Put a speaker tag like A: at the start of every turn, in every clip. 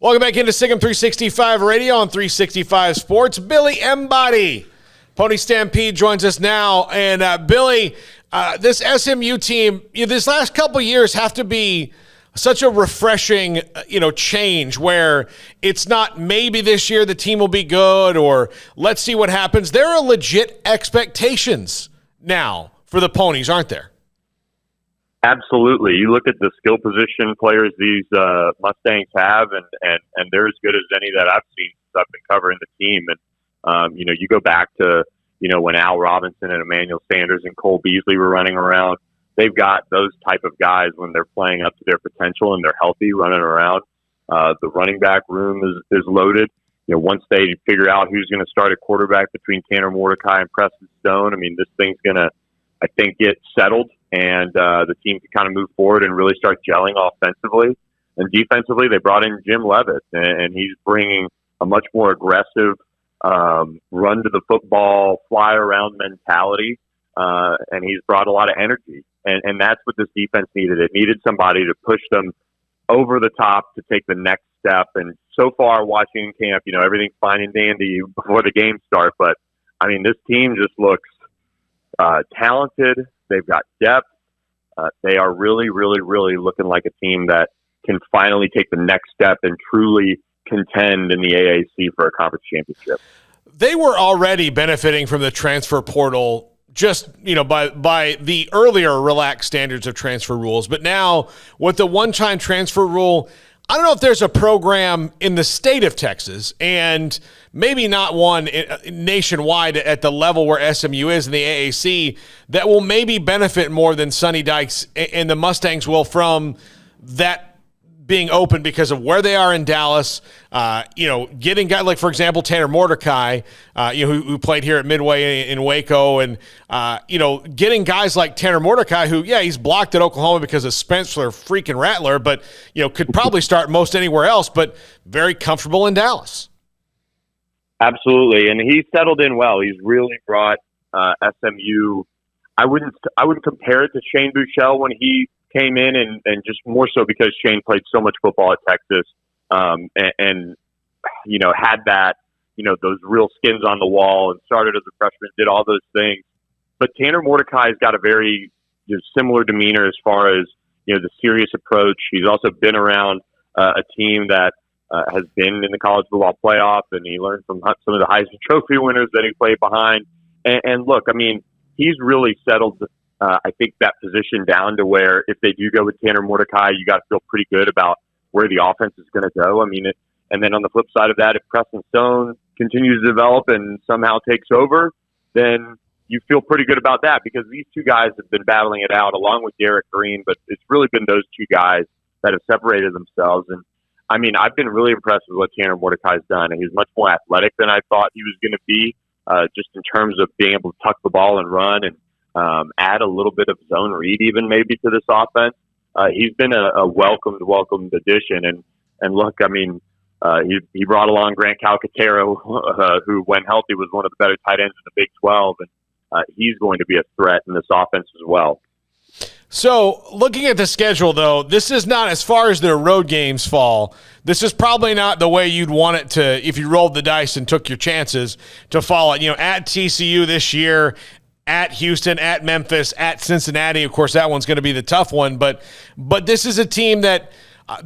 A: Welcome back into Sigum 365 Radio on 365 Sports. Billy Embody, Pony Stampede, joins us now. And Billy, this SMU team, this last couple years have to be such a refreshing, change where it's not maybe this year the team will be good or let's see what happens. There are legit expectations now for the Ponies, aren't there?
B: Absolutely. You look at the skill position players these Mustangs have, and they're as good as any that I've seen since I've been covering the team. And, you go back to, when Al Robinson and Emmanuel Sanders and Cole Beasley were running around. They've got those type of guys when they're playing up to their potential and they're healthy running around. The running back room is loaded. Once they figure out who's going to start at quarterback between Tanner Mordecai and Preston Stone, this thing's going to, I think, get settled. And the team can kind of move forward and really start gelling offensively. And defensively, they brought in Jim Levitt, and he's bringing a much more aggressive run to the football, fly around mentality, and he's brought a lot of energy. And that's what this defense needed. It needed somebody to push them over the top to take the next step. And so far, watching camp, everything's fine and dandy before the game starts. But, this team just looks talented. They've got depth. They are really, really, really looking like a team that can finally take the next step and truly contend in the AAC for a conference championship.
A: They were already benefiting from the transfer portal just, by the earlier relaxed standards of transfer rules. But now with the one-time transfer rule, I don't know if there's a program in the state of Texas, and maybe not one nationwide at the level where SMU is in the AAC, that will maybe benefit more than Sonny Dykes and the Mustangs will from that being open because of where they are in Dallas. Getting guys like, for example, Tanner Mordecai, who played here at Midway in Waco, and getting guys like Tanner Mordecai, who he's blocked at Oklahoma because of Spencer freaking Rattler, but could probably start most anywhere else, but very comfortable in Dallas.
B: Absolutely, and he's settled in well. He's really brought SMU. I wouldn't compare it to Shane Buechele when he came in, and just more so because Shane played so much football at Texas, and had that, those real skins on the wall and started as a freshman, did all those things. But Tanner Mordecai's got a very similar demeanor as far as, the serious approach. He's also been around a team that has been in the college football playoff, and he learned from some of the Heisman Trophy winners that he played behind. And look, he's really settled I think that position down to where if they do go with Tanner Mordecai, you got to feel pretty good about where the offense is going to go. And then on the flip side of that, if Preston Stone continues to develop and somehow takes over, then you feel pretty good about that because these two guys have been battling it out along with Derek Green, but it's really been those two guys that have separated themselves. And I've been really impressed with what Tanner Mordecai's done. And he's much more athletic than I thought he was going to be, just in terms of being able to tuck the ball and run and add a little bit of zone read even maybe to this offense. He's been a welcomed addition. And look, he brought along Grant Calcaterra, who when healthy was one of the better tight ends in the Big 12. And he's going to be a threat in this offense as well.
A: So looking at the schedule, though, this is not, as far as their road games fall, this is probably not the way you'd want it to, if you rolled the dice and took your chances to fall it. At TCU this year, at Houston, at Memphis, at Cincinnati. Of course, that one's going to be the tough one. But this is a team that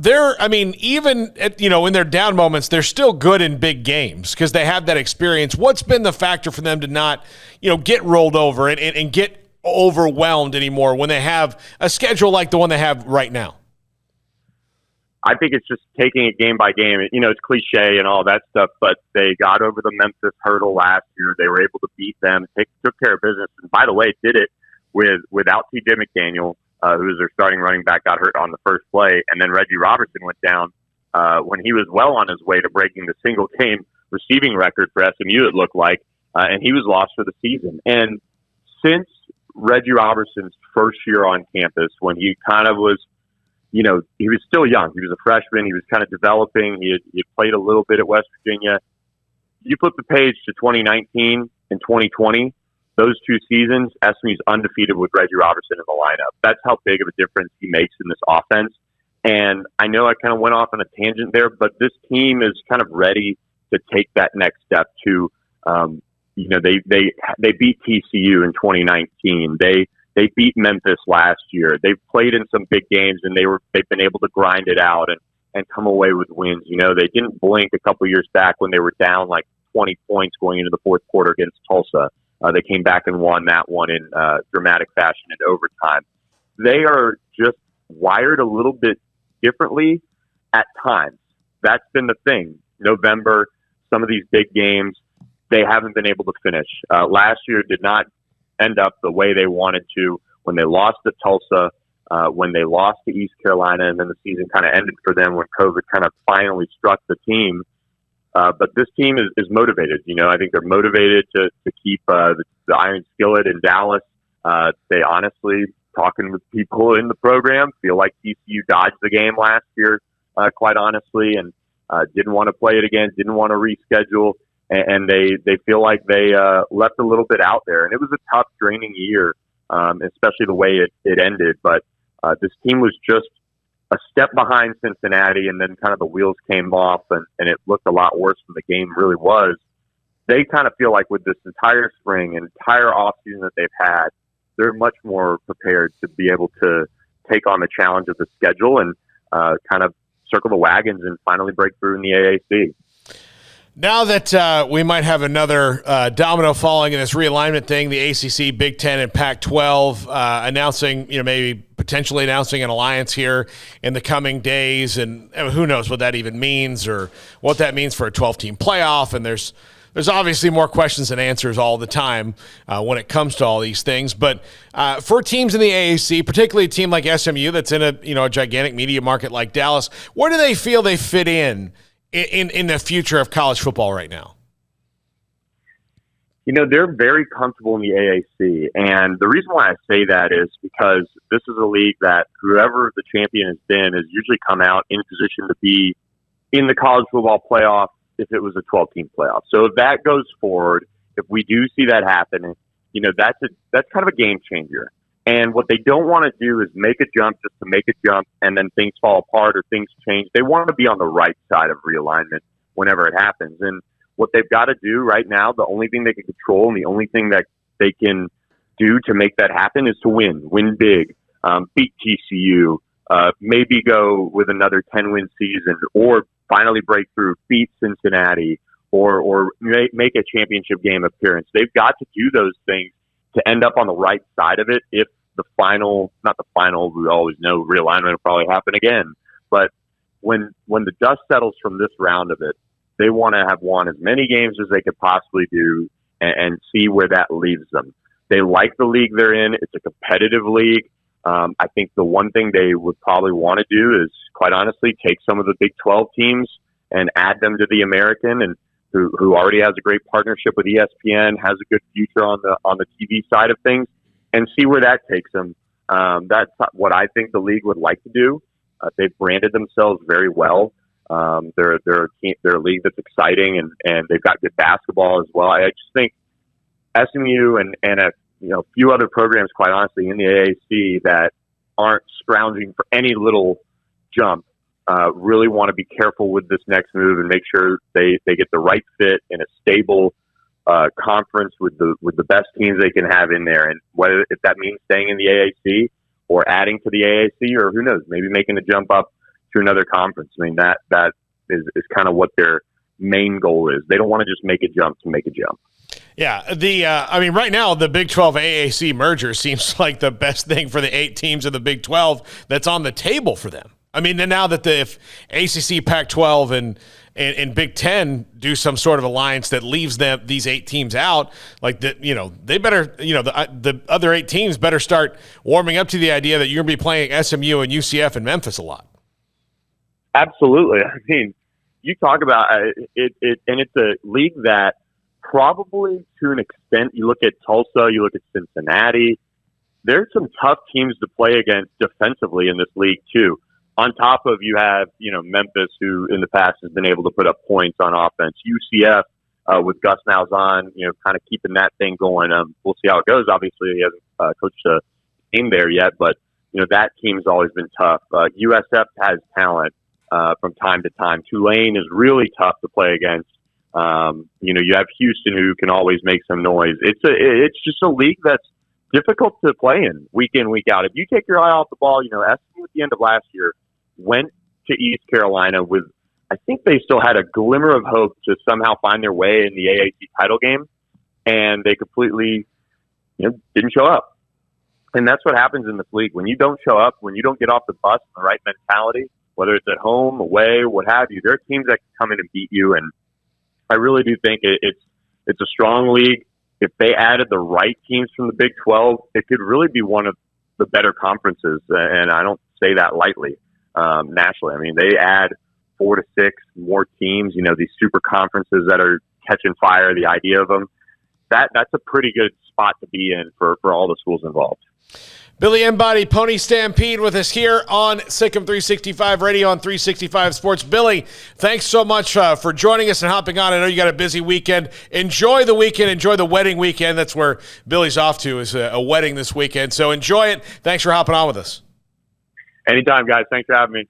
A: even at, in their down moments, they're still good in big games because they have that experience. What's been the factor for them to not, get rolled over and get overwhelmed anymore when they have a schedule like the one they have right now?
B: I think it's just taking it game by game. It's cliche and all that stuff, but they got over the Memphis hurdle last year. They were able to beat them, took care of business. And by the way, did it without T.J. McDaniel, who was their starting running back, got hurt on the first play. And then Reggie Robertson went down when he was well on his way to breaking the single game receiving record for SMU, it looked like. And he was lost for the season. And since Reggie Robertson's first year on campus, when he kind of was, he was still young. He was a freshman. He was kind of developing. He had played a little bit at West Virginia. You flip the page to 2019 and 2020, those two seasons, SMU's undefeated with Reggie Robertson in the lineup. That's how big of a difference he makes in this offense. And I know I kind of went off on a tangent there, but this team is kind of ready to take that next step to, they beat TCU in 2019. They beat Memphis last year. They've played in some big games, and they've been able to grind it out and come away with wins. They didn't blink a couple years back when they were down like 20 points going into the fourth quarter against Tulsa. They came back and won that one in dramatic fashion in overtime. They are just wired a little bit differently at times. That's been the thing. November, some of these big games, they haven't been able to finish. Last year did not end up the way they wanted to when they lost to Tulsa, when they lost to East Carolina, and then the season kind of ended for them when COVID kind of finally struck the team. But this team is motivated. I think they're motivated to keep the iron skillet in Dallas. They honestly, talking with people in the program, feel like TCU dodged the game last year, quite honestly, and didn't want to play it again, didn't want to reschedule, and they feel like they left a little bit out there. And it was a tough, draining year, especially the way it ended. But this team was just a step behind Cincinnati, and then kind of the wheels came off, and it looked a lot worse than the game really was. They kind of feel like with this entire spring and entire offseason that they've had, they're much more prepared to be able to take on the challenge of the schedule and kind of circle the wagons and finally break through in the AAC.
A: Now that we might have another domino falling in this realignment thing, the ACC, Big Ten, and Pac-12 announcing, maybe potentially announcing an alliance here in the coming days, and who knows what that even means or what that means for a 12-team playoff. And there's obviously more questions than answers all the time when it comes to all these things. But for teams in the AAC, particularly a team like SMU that's in a gigantic media market like Dallas, where do they feel they fit in the future of college football right now?
B: They're very comfortable in the AAC. And the reason why I say that is because this is a league that whoever the champion has been has usually come out in position to be in the college football playoff if it was a 12-team playoff. So if that goes forward, if we do see that happen, that's kind of a game changer. And what they don't want to do is make a jump just to make a jump and then things fall apart or things change. They want to be on the right side of realignment whenever it happens. And what they've got to do right now, the only thing they can control and the only thing that they can do to make that happen is to win big, beat TCU, maybe go with another 10-win season, or finally break through, beat Cincinnati, or make a championship game appearance. They've got to do those things to end up on the right side of it. If not the final, we always know realignment will probably happen again. But when the dust settles from this round of it, they want to have won as many games as they could possibly do and see where that leaves them. They like the league they're in. It's a competitive league. I think the one thing they would probably want to do is, quite honestly, take some of the Big 12 teams and add them to the American, and who already has a great partnership with ESPN, has a good future on the TV side of things, and see where that takes them. That's what I think the league would like to do. They've branded themselves very well. They're a league that's exciting, and they've got good basketball as well. I just think SMU and a few other programs, quite honestly, in the AAC that aren't scrounging for any little jump, really want to be careful with this next move and make sure they get the right fit in a stable conference with the best teams they can have in there. And whether if that means staying in the AAC or adding to the AAC, or who knows, maybe making a jump up to another conference. I mean, that is kind of what their main goal is. They don't want to just make a jump to make a jump.
A: Yeah, right now the Big 12 AAC merger seems like the best thing for the 8 teams of the Big 12 that's on the table for them. I mean, then now that if ACC, Pac-12, and Big 10 do some sort of alliance that leaves these 8 teams out, like they better, the other 8 teams better start warming up to the idea that you're going to be playing SMU and UCF and Memphis a lot.
B: Absolutely. I mean, you talk about it, and it's a league that probably to an extent, you look at Tulsa, you look at Cincinnati, there's some tough teams to play against defensively in this league too. On top of you have, Memphis, who in the past has been able to put up points on offense. UCF with Gus Malzahn, kind of keeping that thing going. We'll see how it goes. Obviously, he hasn't coached a game there yet, but that team's always been tough. USF has talent from time to time. Tulane is really tough to play against. You have Houston, who can always make some noise. It's just a league that's difficult to play in, week out. If you take your eye off the ball, SMU at the end of last year went to East Carolina with, I think they still had a glimmer of hope to somehow find their way in the AAC title game, and they completely, didn't show up. And that's what happens in this league. When you don't show up, when you don't get off the bus with the right mentality, whether it's at home, away, what have you, there are teams that can come in and beat you. And I really do think it's a strong league. If they added the right teams from the Big 12, it could really be one of the better conferences. And I don't say that lightly nationally. I mean, they add 4 to 6 more teams, these super conferences that are catching fire, the idea of them, that's a pretty good spot to be in for all the schools involved.
A: Billy Embody, Pony Stampede, with us here on Sikkim 365 Radio on 365 Sports. Billy, thanks so much for joining us and hopping on. I know you got a busy weekend. Enjoy the weekend. Enjoy the wedding weekend. That's where Billy's off to, is a wedding this weekend. So enjoy it. Thanks for hopping on with us.
B: Anytime, guys. Thanks for having me.